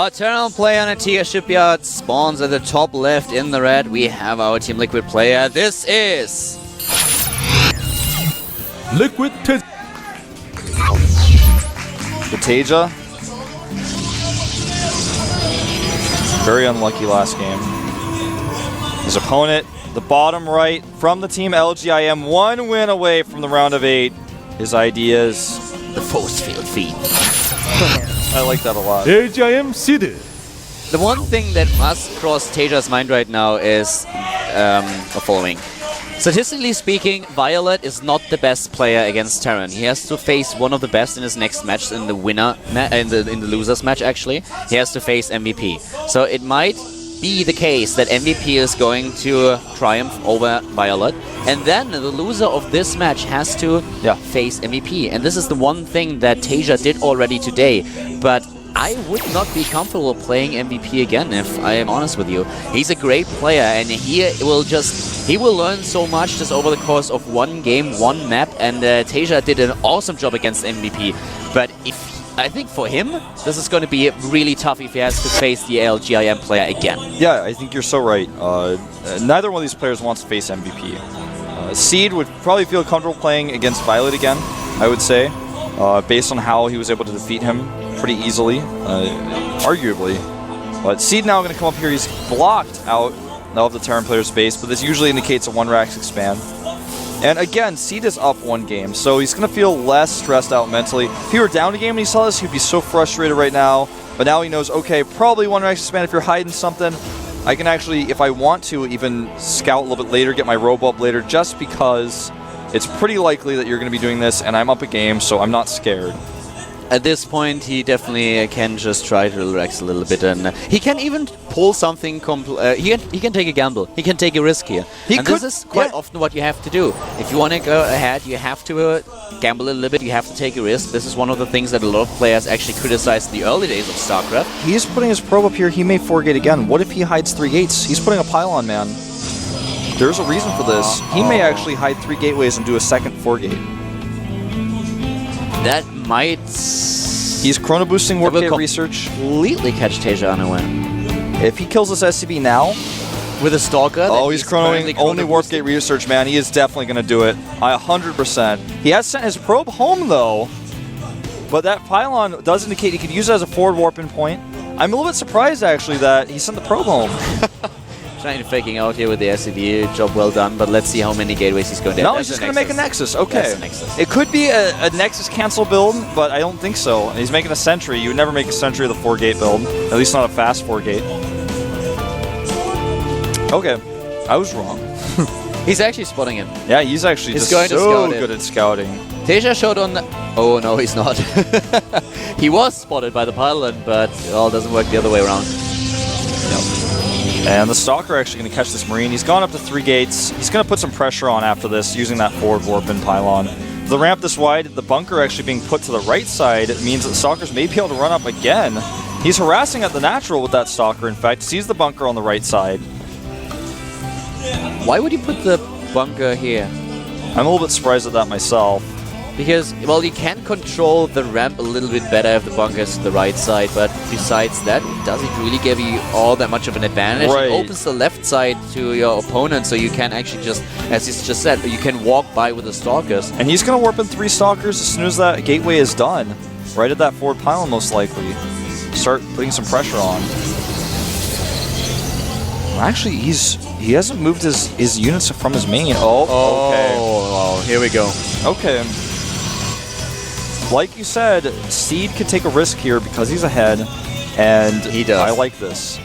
Our Terran player on a TaeJa shipyard spawns at the top left in the red. We have our Team Liquid player. This is Liquid The TaeJa. Very unlucky last game. His opponent, the bottom right, from the team LGIM, 1 win away from the round of 8. His ideas. the force field feed. I like that a lot. LGIM seeded. The one thing that must cross TaeJa's mind right now is the following. Statistically speaking, Violet is not the best player against Terran. He has to face one of the best in his next match, in the losers match actually. He has to face MVP. So it might be the case that MVP is going to triumph over Violet, and then the loser of this match has to face MVP. And this is the one thing that TaeJa did already today, but I would not be comfortable playing MVP again, if I am honest with you. He's a great player, and he will learn so much just over the course of one game, one map, and TaeJa did an awesome job against MVP. But I think for him, this is going to be really tough if he has to face the LGIM player again. Yeah, I think you're so right. Neither one of these players wants to face MVP. Seed would probably feel comfortable playing against Violet again, I would say, based on how he was able to defeat him pretty easily, arguably. But Seed now going to come up here. He's blocked out of the Terran player's base, but this usually indicates a 1-Rax expand. And again, Seed is up 1 game, so he's going to feel less stressed out mentally. If he were down a game and he saw this, he'd be so frustrated right now. But now he knows, okay, probably 1-Rax expand if you're hiding something. I can actually, if I want to, even scout a little bit later, get my robo up later, just because it's pretty likely that you're going to be doing this, and I'm up a game, so I'm not scared. At this point, he definitely can just try to relax a little bit, and he can even pull something. He can take a gamble. He can take a risk here. This is quite often what you have to do. If you want to go ahead, you have to gamble a little bit. You have to take a risk. This is one of the things that a lot of players actually criticized in the early days of StarCraft. He's putting his probe up here. He may 4-gate again. What if he hides 3 gates? He's putting a pylon, man. There's a reason for this. He may actually hide 3 gateways and do a second 4-gate. That might... He's chrono boosting warp gate research. Completely catch TaeJa unaware. If he kills this SCB now... With a Stalker... Oh, he's chronoing only warp gate research, man. He is definitely going to do it. 100%. He has sent his probe home, though. But that pylon does indicate he could use it as a forward warping point. I'm a little bit surprised, actually, that he sent the probe home. Trying to faking out here with the SCV, job well done, but let's see how many gateways he's going to have. No, he's just going to make a Nexus, okay. That's a Nexus. It could be a Nexus cancel build, but I don't think so. He's making a Sentry. You would never make a Sentry with a 4-gate build, at least not a fast 4-gate. Okay, I was wrong. He's actually spotting him. Yeah, he's actually just so good at scouting. TaeJa showed on the... Oh, no, he's not. He was spotted by the pylon, but it all doesn't work the other way around. And the Stalker actually going to catch this Marine. He's gone up to 3 gates. He's going to put some pressure on after this, using that forward warp and pylon. The ramp this wide, the bunker actually being put to the right side, it means that Stalkers may be able to run up again. He's harassing at the natural with that Stalker, in fact. Sees the bunker on the right side. Why would you put the bunker here? I'm a little bit surprised at that myself. Because, well, you can control the ramp a little bit better if the bunker is to the right side, but besides that, it doesn't really give you all that much of an advantage. Right. It opens the left side to your opponent, so you can actually just, as he's just said, you can walk by with the Stalkers. And he's going to warp in 3 Stalkers as soon as that gateway is done. Right at that forward pylon, most likely. Start putting some pressure on. Actually, he hasn't moved his units from his main. Okay. Oh, here we go. Okay. Like you said, Seed could take a risk here because he's ahead, and he does. I like this.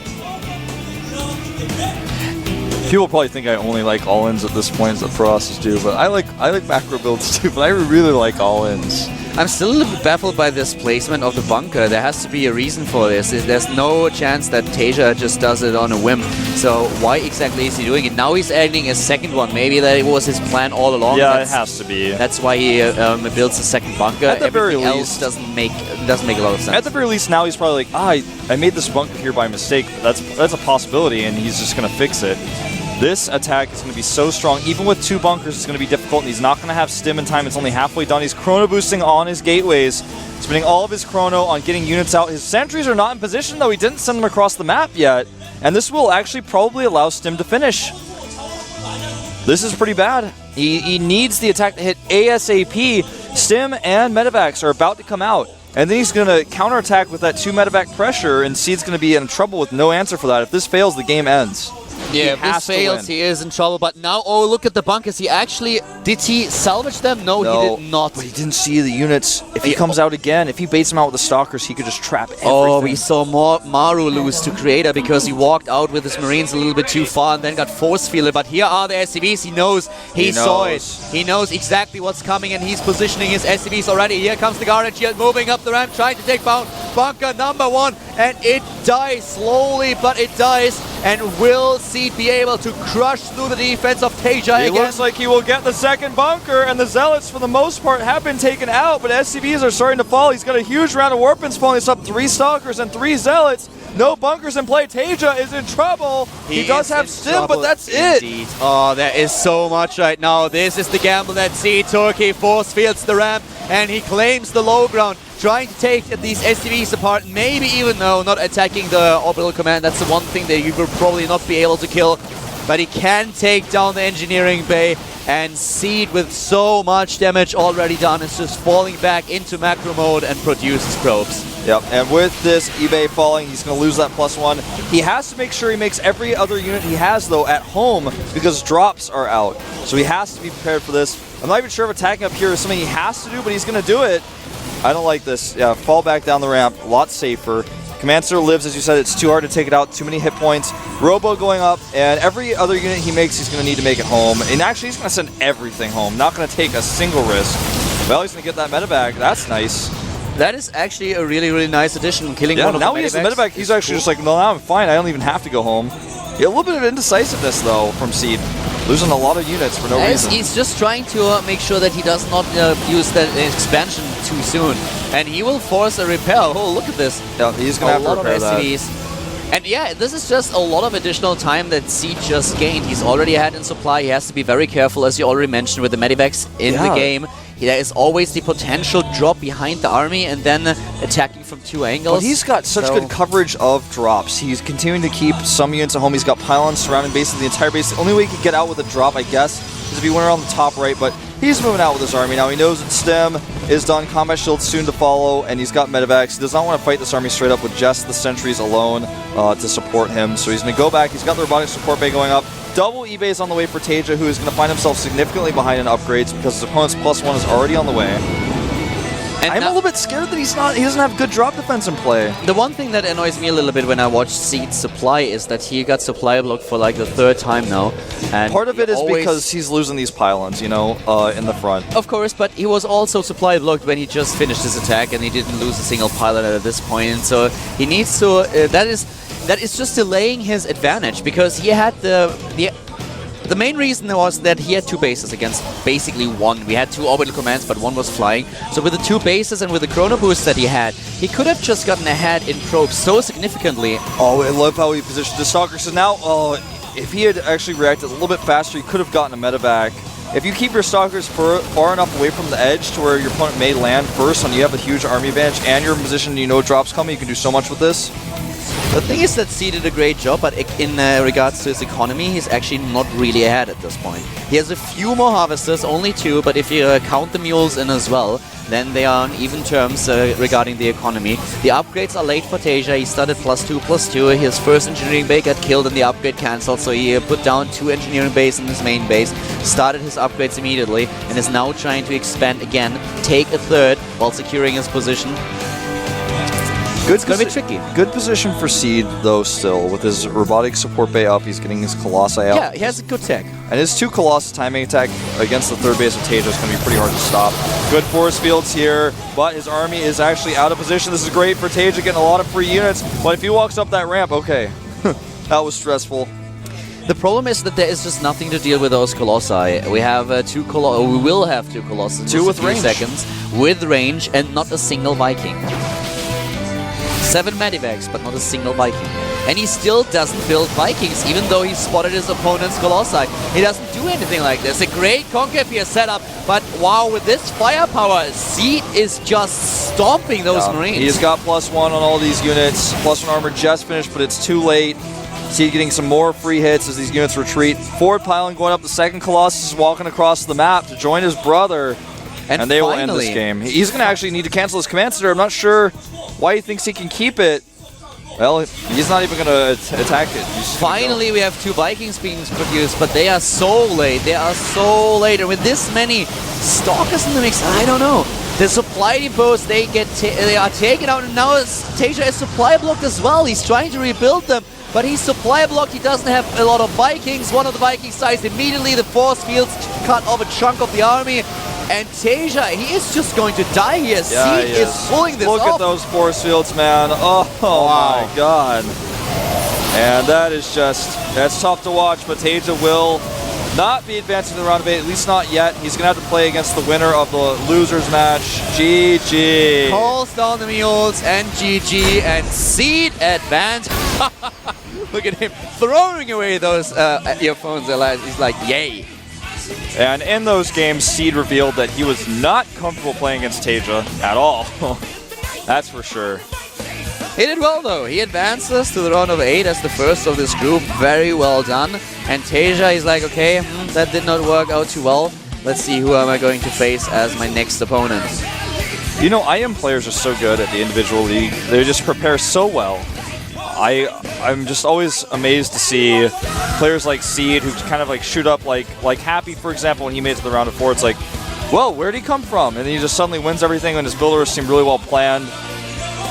People probably think I only like all-ins at this point, as the Process do, but I like macro builds too, but I really like all-ins. I'm still a little bit baffled by this placement of the bunker. There has to be a reason for this. There's no chance that TaeJa just does it on a whim. So why exactly is he doing it? Now he's adding a second one. Maybe that was his plan all along. Yeah, it has to be. That's why he builds a second bunker. At the very Everything least, else doesn't make a lot of sense. At the very least, now he's probably like, I made this bunker here by mistake. That's a possibility, and he's just going to fix it. This attack is going to be so strong. Even with 2 bunkers, it's going to be difficult difficult, and he's not going to have stim in time. It's only halfway done. He's chrono boosting on his gateways, spending all of his chrono on getting units out. His sentries are not in position, though. He didn't send them across the map yet, and this will actually probably allow stim to finish. This is pretty bad. He needs the attack to hit ASAP. Stim and Medivacs are about to come out. And then he's going to counterattack with that 2 Medivac pressure, and Seed's going to be in trouble with no answer for that. If this fails, the game ends. Yeah, if this fails, he is in trouble. But now, oh, look at the bunkers. Did he salvage them? No, he did not. But he didn't see the units. If he comes out again, if he baits them out with the Stalkers, he could just trap everything. Oh, we saw Maru lose to Creator because he walked out with his Marines a little bit too far and then got force-fielded. But here are the SCVs. He knows. He saw it. He knows exactly what's coming, and he's positioning his SCVs already. Here comes the Guardian Shield moving up the ramp, trying to take down bunker number 1. And it dies slowly, but it dies. And will Seed be able to crush through the defense of TaeJa again? It looks like he will get the second bunker, and the Zealots, for the most part, have been taken out, but SCVs are starting to fall. He's got a huge round of Warpins falling. It's up 3 Stalkers and 3 Zealots. No bunkers in play. TaeJa is in trouble. He does have stim, but that's it. Oh, there is so much right now. This is the gamble that Seed took. He force fields the ramp, and he claims the low ground, trying to take these SCVs apart, maybe even though not attacking the orbital command. That's the one thing that you will probably not be able to kill. But he can take down the engineering bay, and Seed, with so much damage already done, is just falling back into macro mode and produces probes. Yep, and with this eBay falling, he's going to lose that +1. He has to make sure he makes every other unit he has, though, at home, because drops are out. So he has to be prepared for this. I'm not even sure if attacking up here is something he has to do, but he's going to do it. I don't like this. Yeah, fall back down the ramp, a lot safer. Command Center lives, as you said. It's too hard to take it out, too many hit points. Robo going up, and every other unit he makes, he's going to need to make it home. And actually, he's going to send everything home, not going to take a single risk. Well, he's going to get that medevac. That's nice. That is actually a really, really nice addition, killing one of the now he has the medevac. He's actually just like, no, now I'm fine. I don't even have to go home. Yeah, a little bit of indecisiveness, though, from Seed. Losing a lot of units for no reason. He's just trying to make sure that he does not use that expansion too soon. And he will force a repel. Oh, look at this. Yeah, he's going to have to repair that. And yeah, this is just a lot of additional time that Seed just gained. He's already had in supply. He has to be very careful, as you already mentioned, with the medivacs in the game. There is always the potential drop behind the army and then attacking from 2 angles. But he's got such good coverage of drops. He's continuing to keep some units at home. He's got pylons surrounding basically the entire base. The only way he could get out with a drop, I guess, is if he went around the top right, but he's moving out with his army now. He knows that stem is done, combat shield soon to follow, and he's got medevacs. He does not want to fight this army straight up with just the sentries alone to support him. So he's going to go back. He's got the robotic support bay going up. Double eBay on the way for TaeJa, who is going to find himself significantly behind in upgrades because his opponent's +1 is already on the way. And I'm a little bit scared that he doesn't have good drop defense in play. The one thing that annoys me a little bit when I watch Seed's supply is that he got supply blocked for like the 3rd time now. And part of it is because he's losing these pylons, you know, in the front. Of course, but he was also supply blocked when he just finished his attack and he didn't lose a single pylon at this point. So he needs to... That is just delaying his advantage, because he had the main reason was that he had 2 bases against basically 1. We had 2 orbital commands, but 1 was flying. So with the 2 bases and with the chrono boost that he had, he could have just gotten ahead in probes so significantly. Oh, I love how he positioned the Stalker. So now, if he had actually reacted a little bit faster, he could have gotten a medevac. If you keep your Stalkers far enough away from the edge to where your opponent may land first and you have a huge army advantage and you're in position, you know drops coming, you can do so much with this. The thing is that Seed did a great job, but in regards to his economy, he's actually not really ahead at this point. He has a few more harvesters, only 2, but if you count the mules in as well, then they are on even terms regarding the economy. The upgrades are late for TaeJa. He started +2/+2. His first engineering bay got killed and the upgrade cancelled, so he put down 2 engineering bays in his main base, started his upgrades immediately, and is now trying to expand again, take a 3rd while securing his position. It's going to be tricky. Good position for Seed, though, still. With his robotic support bay up, he's getting his Colossi out. Yeah, he has a good tech. And his 2 Colossus timing attack against the 3rd base of TaeJa is going to be pretty hard to stop. Good force fields here, but his army is actually out of position. This is great for TaeJa, getting a lot of free units. But if he walks up that ramp, okay, that was stressful. The problem is that there is just nothing to deal with those Colossi. We have we will have 2 Colossus. 2 with range. Seconds with range and not a single Viking. 7 medivacs, but not a single Viking. and he still doesn't build Vikings, even though he spotted his opponent's Colossi. He doesn't do anything like this. A great Concave here set up, but wow, with this firepower, Seed is just stomping those Marines. He's got +1 on all these units. +1 armor just finished, but it's too late. Seed getting some more free hits as these units retreat. Forward piling going up. The second Colossus is walking across the map to join his brother. And they will end this game. He's going to actually need to cancel his command center. I'm not sure why he thinks he can keep it. Well, he's not even going to attack it. Finally, we have 2 Vikings being produced, but they are so late. They are so late. And with this many Stalkers in the mix, I don't know. The supply depots, they are taken out, and now TaeJa is supply blocked as well. He's trying to rebuild them, but he's supply blocked. He doesn't have a lot of Vikings. One of the Vikings dies immediately. The force fields cut off a chunk of the army. And TaeJa, he is just going to die here. Yeah, Seed is pulling this off. Look at those force fields, man. Oh wow. My god. And that is that's tough to watch, but TaeJa will not be advancing to the round of 8, at least not yet. He's going to have to play against the winner of the losers match. GG. Calls down the mules and GG, and Seed advance. Look at him throwing away those earphones. He's like, yay. And in those games, Seed revealed that he was not comfortable playing against TaeJa at all. That's for sure. He did well though. He advances to the round of 8 as the first of this group. Very well done. And TaeJa is like, okay, that did not work out too well. Let's see who am I going to face as my next opponent. You know, IM players are so good at the individual league. They just prepare so well. I'm just always amazed to see players like Seed who kind of like shoot up like Happy, for example, when he made it to the round of 4. It's like, well, where'd he come from? And then he just suddenly wins everything, and his builders seem really well planned.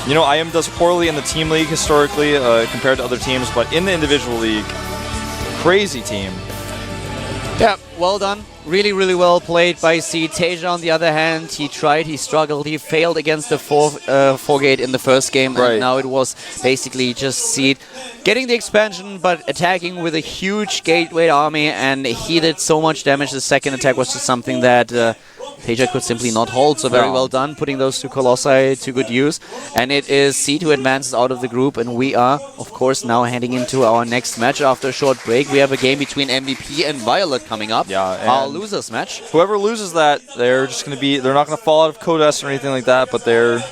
You know, IM does poorly in the team league historically compared to other teams, but in the individual league, crazy team. Yeah, well done. Really, really well played by Seed. TaeJa, on the other hand, he tried, he struggled, he failed against the 4-gate in the first game, and now it was basically just Seed getting the expansion, but attacking with a huge gateway army, and he did so much damage. The second attack was just something that TaeJa could simply not hold, so very well done, putting those 2 Colossi to good use. And it is Seed who advances out of the group, and we are, of course, now heading into our next match. After a short break, we have a game between MVP and Violet coming up. Yeah, our losers match. Whoever loses that, they're just going to be, they're not going to fall out of Codes or anything like that, but they're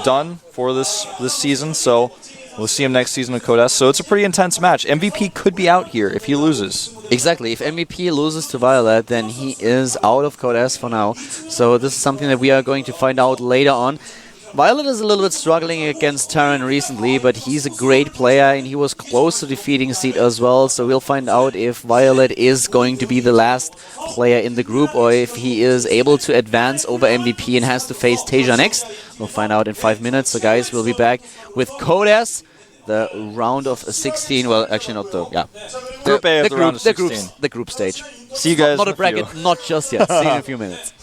done for this season, so we'll see him next season in Codes. So it's a pretty intense match. MVP could be out here if he loses. Exactly. If MVP loses to Violet, then he is out of Codes for now. So this is something that we are going to find out later on. Violet is a little bit struggling against Terran recently, but he's a great player, and he was close to defeating Seed as well. So we'll find out if Violet is going to be the last player in the group, or if he is able to advance over MVP and has to face TaeJa next. We'll find out in 5 minutes. So guys, we'll be back with Codes. The round of 16, well, actually not the, Group A of the round of 16. The group stage. See you guys Not a bracket, not just yet. See you in a few minutes.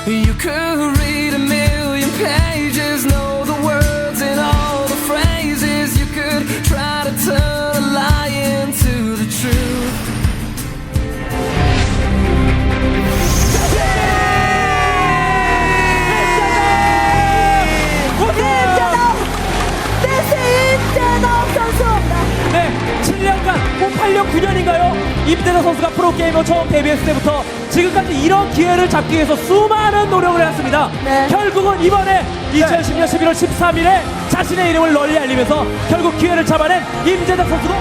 You could read 1,000,000 pages, know the words and all the phrases. You could try to turn a lie into the truth. 네, 7년간, 8년, 9년인가요? 임대덕 선수가 프로게이머 처음 데뷔했을 때부터 지금까지 이런 기회를 잡기 위해서 수많은 노력을 했습니다. 네. 결국은 이번에 2010년 11월 13일에 자신의 이름을 널리 알리면서 결국 기회를 잡아낸 임재덕 선수도